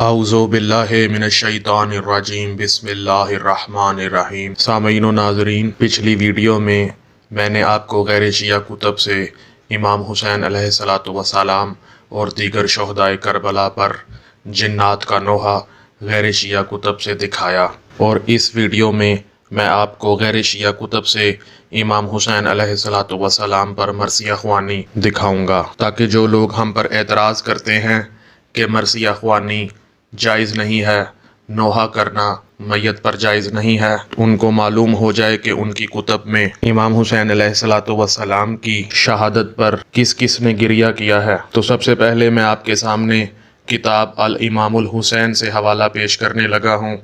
اعوذ باللہ من الشیطان الرجیم بسم اللہ الرحمن الرحیم۔ سامعین و ناظرین، پچھلی ویڈیو میں نے آپ کو غیر شیعہ کتب سے امام حسین علیہ السلام اور دیگر شہدائے کربلا پر جنات کا نوحہ غیر شیعہ کتب سے دکھایا، اور اس ویڈیو میں آپ کو غیر شیعہ کتب سے امام حسین علیہ السلام پر مرثیہ خوانی دکھاؤں گا، تاکہ جو لوگ ہم پر اعتراض کرتے ہیں کہ مرثیہ خوانی جائز نہیں ہے، نوحہ کرنا میت پر جائز نہیں ہے، ان کو معلوم ہو جائے کہ ان کی کتب میں امام حسین علیہ السلام کی شہادت پر کس کس نے گریہ کیا ہے۔ تو سب سے پہلے میں آپ کے سامنے کتاب الامام الحسین سے حوالہ پیش کرنے لگا ہوں،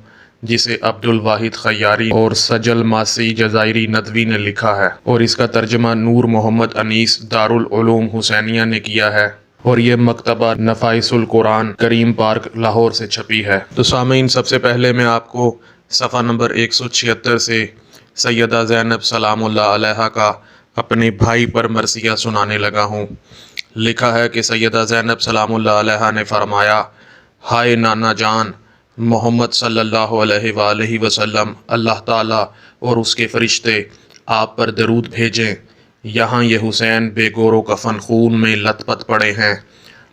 جسے عبد الواحد خیاری اور سجل ماسی جزائری ندوی نے لکھا ہے، اور اس کا ترجمہ نور محمد انیس دارالعلوم حسینیہ نے کیا ہے، اور یہ مکتبہ نفائس القرآن کریم پارک لاہور سے چھپی ہے۔ تو سامعین، سب سے پہلے میں آپ کو صفحہ نمبر 176 سے سیدہ زینب سلام اللہ علیہا کا اپنے بھائی پر مرثیہ سنانے لگا ہوں۔ لکھا ہے کہ سیدہ زینب سلام اللہ علیہا نے فرمایا، ہائے نانا جان، محمد صلی اللہ علیہ وآلہ وسلم، اللہ تعالیٰ اور اس کے فرشتے آپ پر درود بھیجیں۔ یہاں یہ حسین بے گور و کفن خون میں لت پت پڑے ہیں،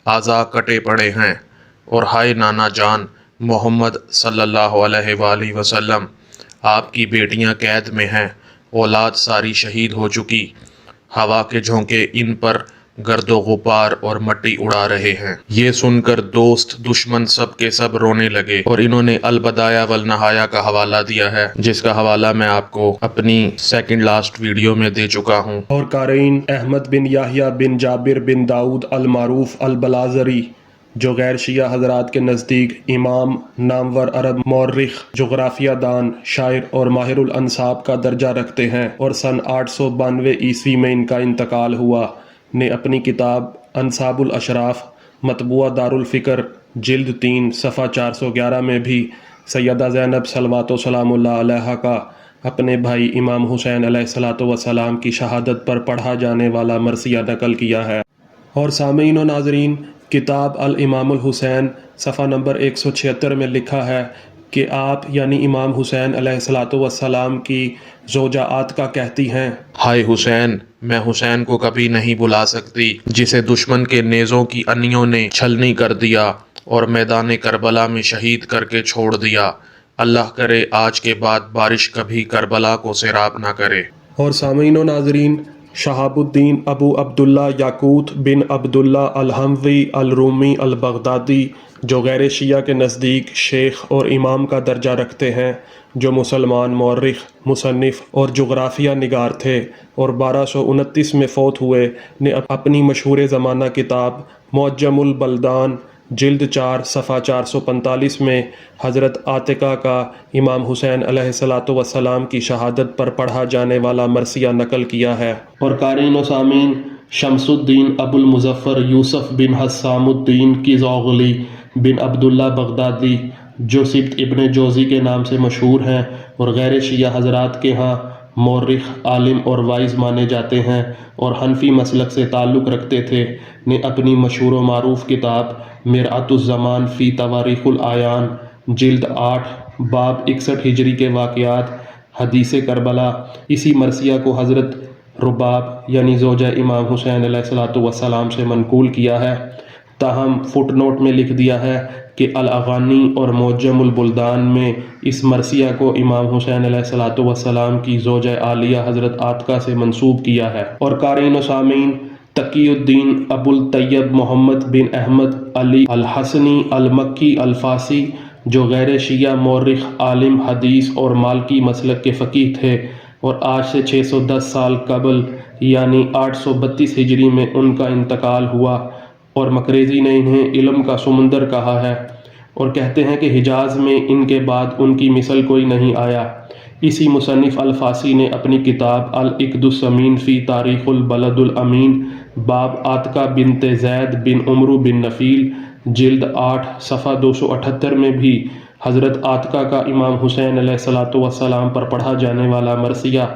اعضاء کٹے پڑے ہیں، اور ہائے نانا جان محمد صلی اللہ علیہ وآلہ وسلم، آپ کی بیٹیاں قید میں ہیں، اولاد ساری شہید ہو چکی، ہوا کے جھونکے ان پر گرد و غبار اور مٹی اڑا رہے ہیں۔ یہ سن کر دوست دشمن سب کے سب رونے لگے، اور انہوں نے البدایہ والنہایہ کا حوالہ دیا ہے، جس کا حوالہ میں آپ کو اپنی سیکنڈ لاسٹ ویڈیو میں دے چکا ہوں۔ اور قارئین، احمد بن یحییٰ بن جابر بن داؤد المعروف البلازری، جو غیر شیعہ حضرات کے نزدیک امام، نامور عرب مورخ، جغرافیہ دان، شاعر اور ماہر الانساب کا درجہ رکھتے ہیں، اور سن 892 عیسوی میں ان کا انتقال ہوا، نے اپنی کتاب انساب الاشراف مطبوعہ دارالفکر جلد 3 صفحہ 411 میں بھی سیدہ زینب صلوات و سلام اللہ علیہا کا اپنے بھائی امام حسین علیہ السلام کی شہادت پر پڑھا جانے والا مرثیہ نقل کیا ہے۔ اور سامعین و ناظرین، کتاب الامام الحسین صفحہ نمبر 176 میں لکھا ہے کہ آپ یعنی امام حسین علیہ السلام کی زوجہ عاتکہ کہتی ہیں، ہائے حسین، میں حسین کو کبھی نہیں بلا سکتی، جسے دشمن کے نیزوں کی انیوں نے چھلنی کر دیا اور میدان کربلا میں شہید کر کے چھوڑ دیا۔ اللہ کرے آج کے بعد بارش کبھی کربلا کو سیراب نہ کرے۔ اور سامعین و ناظرین، شہاب الدین ابو عبداللہ یاقوت بن عبداللہ الحموی الرومی البغدادی، جو غیر شیعہ کے نزدیک شیخ اور امام کا درجہ رکھتے ہیں، جو مسلمان مورخ، مصنف اور جغرافیہ نگار تھے اور 1229 میں فوت ہوئے، نے اپنی مشہور زمانہ کتاب معجم البلدان جلد 4 صفحہ 445 میں حضرت عاتکہ کا امام حسین علیہ السلام کی شہادت پر پڑھا جانے والا مرثیہ نقل کیا ہے۔ اور قارئین و سامعین، شمس الدین ابو المظفر یوسف بن حسام الدین کی زوغلی بن عبداللہ بغدادی، جو سبط ابن جوزی کے نام سے مشہور ہیں اور غیر شیعہ حضرات کے ہاں مورخ، عالم اور وائز مانے جاتے ہیں اور حنفی مسلک سے تعلق رکھتے تھے، نے اپنی مشہور و معروف کتاب مرآت الزمان فی تواریخ العیان جلد 8 باب 61 ہجری کے واقعات حدیث کربلا، اسی مرثیہ کو حضرت رباب یعنی زوجہ امام حسین علیہ السلام سے منقول کیا ہے، تاہم فٹ نوٹ میں لکھ دیا ہے کہ الاغانی اور معجم البلدان میں اس مرثیہ کو امام حسین علیہ السلام کی زوجہ عالیہ حضرت عاتکہ سے منسوب کیا ہے۔ اور قارئین و سامعین، تقی الدین ابو الطیب محمد بن احمد علی الحسنی المکی الفاسی، جو غیر شیعہ مورخ، عالم حدیث اور مالکی مسلک کے فقیہ تھے، اور آج سے 610 سال قبل یعنی 832 ہجری میں ان کا انتقال ہوا، اور مقریزی نے انہیں علم کا سمندر کہا ہے، اور کہتے ہیں کہ حجاز میں ان کے بعد ان کی مثل کوئی نہیں آیا۔ اسی مصنف الفاسی نے اپنی کتاب العقد الثمین فی تاریخ البلد الامین باب عاتکہ بنت زید بن عمرو بن نفیل جلد 8 صفحہ 278 میں بھی حضرت عاتکہ کا امام حسین علیہ السلام پر پڑھا جانے والا مرثیہ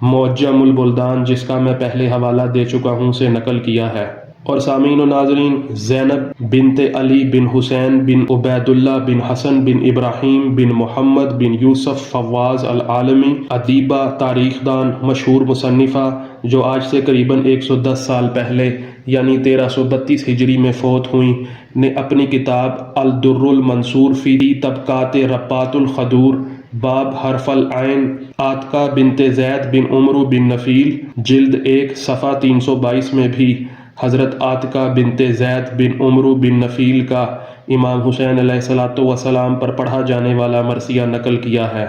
معجم البلدان، جس کا میں پہلے حوالہ دے چکا ہوں، سے نقل کیا ہے۔ اور سامعین و ناظرین، زینب بنت علی بن حسین بن عبید اللہ بن حسن بن ابراہیم بن محمد بن یوسف فواز العالمی، ادیبہ، تاریخ دان، مشہور مصنفہ، جو آج سے قریباً 110 سال پہلے یعنی 1332 ہجری میں فوت ہوئیں، نے اپنی کتاب الدر المنصور فی طبقات رباط الخدور، باب حرف العین، عاتقہ بنت زید بن عمرو بن نفیل، جلد 1 صفحہ 322 میں بھی حضرت عاتقہ بنت زید بن عمرو بن نفیل کا امام حسین علیہ السلام پر پڑھا جانے والا مرثیہ نقل کیا ہے۔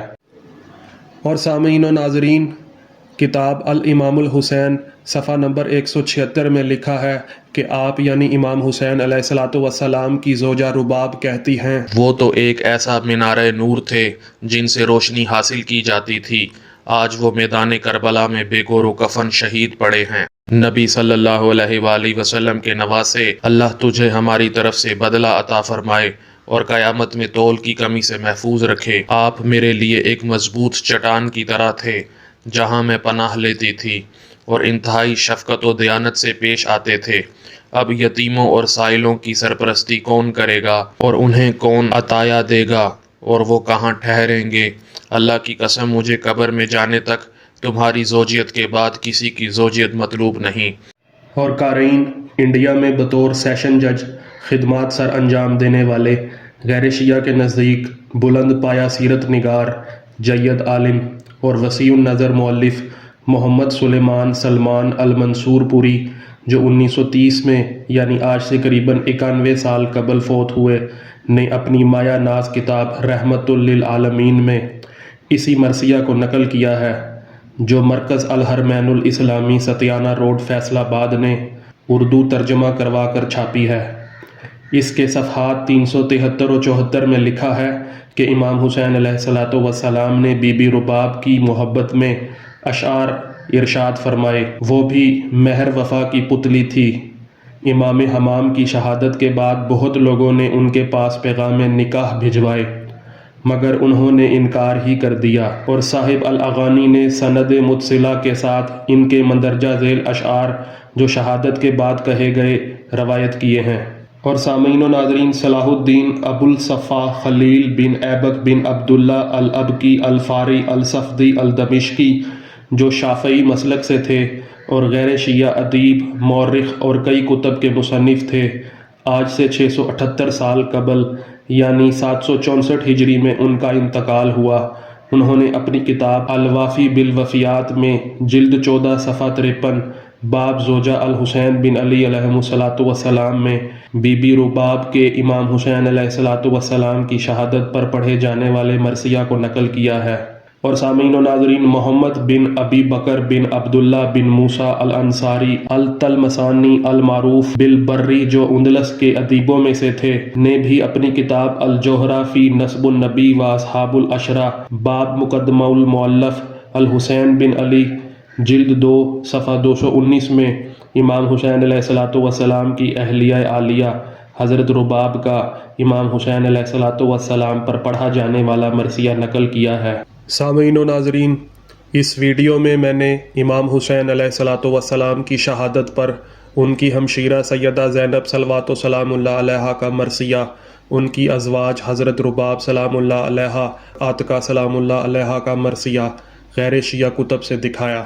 اور سامعین و ناظرین، کتاب الامام الحسین صفحہ نمبر 176 میں لکھا ہے کہ آپ یعنی امام حسین علیہ السلام کی زوجہ رباب کہتی ہیں، وہ تو ایک ایسا مینارہ نور تھے جن سے روشنی حاصل کی جاتی تھی، آج وہ میدان کربلا میں بے گور و کفن شہید پڑے ہیں۔ نبی صلی اللہ علیہ وآلہ وسلم کے نواسے، اللہ تجھے ہماری طرف سے بدلہ عطا فرمائے اور قیامت میں تول کی کمی سے محفوظ رکھے۔ آپ میرے لیے ایک مضبوط چٹان کی طرح تھے جہاں میں پناہ لیتی تھی، اور انتہائی شفقت و دیانت سے پیش آتے تھے۔ اب یتیموں اور سائلوں کی سرپرستی کون کرے گا اور انہیں کون عطایا دے گا، اور وہ کہاں ٹھہریں گے؟ اللہ کی قسم، مجھے قبر میں جانے تک تمہاری زوجیت کے بعد کسی کی زوجیت مطلوب نہیں۔ اور قارئین، انڈیا میں بطور سیشن جج خدمات سر انجام دینے والے غیر شیعہ کے نزدیک بلند پایہ سیرت نگار، جید عالم اور وسیع النظر مؤلف محمد سلیمان سلمان المنصور پوری، جو 1930 میں یعنی آج سے قریباً 91 سال قبل فوت ہوئے، نے اپنی مایہ ناز کتاب رحمت للعالمین میں اسی مرثیہ کو نقل کیا ہے، جو مرکز الحرمین الاسلامی ستیانہ روڈ فیصل آباد نے اردو ترجمہ کروا کر چھاپی ہے۔ اس کے صفحات 373 و 74 میں لکھا ہے کہ امام حسین علیہ السلام نے بی بی رباب کی محبت میں اشعار ارشاد فرمائے، وہ بھی مہر وفا کی پتلی تھی۔ امام حمام کی شہادت کے بعد بہت لوگوں نے ان کے پاس پیغام نکاح بھجوائے، مگر انہوں نے انکار ہی کر دیا، اور صاحب الاغانی نے سند متصلہ کے ساتھ ان کے مندرجہ ذیل اشعار جو شہادت کے بعد کہے گئے روایت کیے ہیں۔ اور سامعین و ناظرین، صلاح الدین ابو الصفا خلیل بن ایبک بن عبداللہ الابکی الفاری الصفدی الدمشقی، جو شافعی مسلک سے تھے اور غیر شیعہ ادیب، مورخ اور کئی کتب کے مصنف تھے، آج سے 678 سال قبل یعنی 764 ہجری میں ان کا انتقال ہوا۔ انہوں نے اپنی کتاب الوافی بالوفیات میں جلد 14 صفحہ 53 باب زوجہ الحسین بن علی علیہ السلام میں بی بی رباب کے امام حسین علیہ السلام کی شہادت پر پڑھے جانے والے مرثیہ کو نقل کیا ہے۔ اور سامعین و ناظرین، محمد بن ابی بکر بن عبداللہ بن موسیٰ الانصاری التلمسانی المعروف بالبری، جو اندلس کے ادیبوں میں سے تھے، نے بھی اپنی کتاب الجوہرہ فی نسب النبی و اصحاب العشرہ، باب مقدمہ المؤلف الحسین بن علی، جلد 2 صفحہ 219 میں امام حسین علیہ السلام کی اہلیہ عالیہ حضرت رباب کا امام حسین علیہ السلام پر پڑھا جانے والا مرثیہ نقل کیا ہے۔ سامعین و ناظرین، اس ویڈیو میں میں نے امام حسین علیہ السلام کی شہادت پر ان کی ہمشیرہ سیدہ زینب صلوات و سلام اللہ علیہا کا مرثیہ، ان کی ازواج حضرت رباب سلام اللہ علیہا، عاتقہ سلام اللہ علیہا کا مرثیہ غیر شیعہ کتب سے دکھایا۔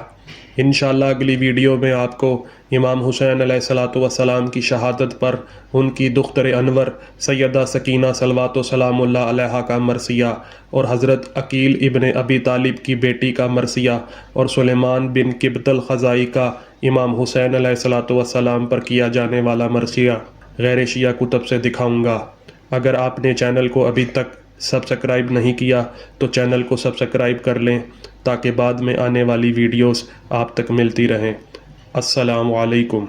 انشاءاللہ اگلی ویڈیو میں آپ کو امام حسین علیہ السلام کی شہادت پر ان کی دختر انور سیدہ سکینہ صلوات و سلام اللہ علیہا کا مرثیہ، اور حضرت عقیل ابن ابی طالب کی بیٹی کا مرثیہ، اور سلیمان بن کبت الخزائی کا امام حسین علیہ السلام پر کیا جانے والا مرثیہ غیر شیعہ کتب سے دکھاؤں گا۔ اگر آپ نے چینل کو ابھی تک سبسکرائب نہیں کیا تو چینل کو سبسکرائب کر لیں تاکہ بعد میں آنے والی ویڈیوز آپ تک ملتی رہیں۔ السلام علیکم۔